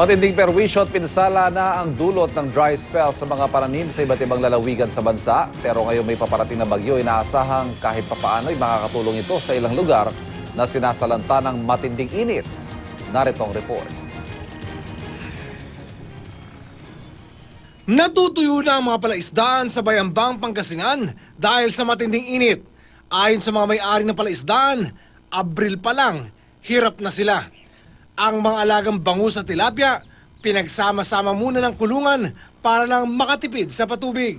Matinding perwisyo at pinsala na ang dulot ng dry spell sa mga pananim sa iba't ibang lalawigan sa bansa. Pero ngayon may paparating na bagyo, inaasahang kahit papaano ay makakatulong ito sa ilang lugar na sinasalanta ng matinding init. Narito ang report. Natutuyo na ang mga palaisdaan sa Bayambang, Pangasinan dahil sa matinding init. Ayon sa mga may-ari ng palaisdaan, Abril pa lang, hirap na sila. Ang mga alagang bangus at tilapia, pinagsama-sama muna ng kulungan para lang makatipid sa patubig.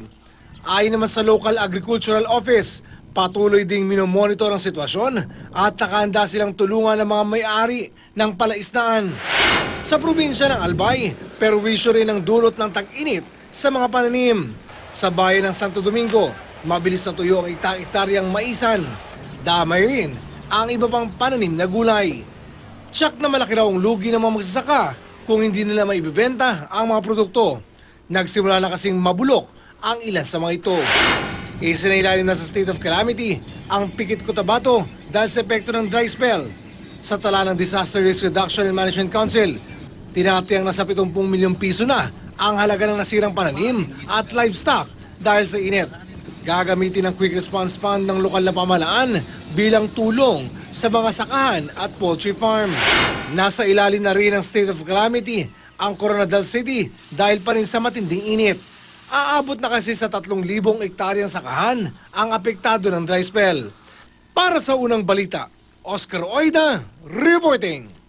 Ayon naman sa Local Agricultural Office, patuloy ding minomonitor ang sitwasyon at nakahanda silang tulungan ng mga may-ari ng palaisdaan. Sa probinsya ng Albay, perwisyo rin ang dulot ng tag-init sa mga pananim. Sa bayan ng Santo Domingo, mabilis na tuyo ang hektaryang maisan. Damay rin ang iba pang pananim na gulay. Tsak na malaki raw ang lugi ng mga magsasaka kung hindi nila maibibenta ang mga produkto. Nagsimula na kasing mabulok ang ilan sa mga ito. Isinailalim na sa state of calamity ang Pikit Cotabato dahil sa epekto ng dry spell. Sa tala ng Disaster Risk Reduction and Management Council, tinatiyang nasa 70 milyong piso na ang halaga ng nasirang pananim at livestock dahil sa init. Gagamitin ang Quick Response Fund ng lokal na pamahalaan bilang tulong sa mga sakahan at poultry farm. Nasa ilalim na rin ng state of calamity ang Coronadal City dahil pa rin sa matinding init. Aabot na kasi sa 3,000 hektaryang sakahan ang apektado ng dry spell. Para sa unang balita, Oscar Oida reporting.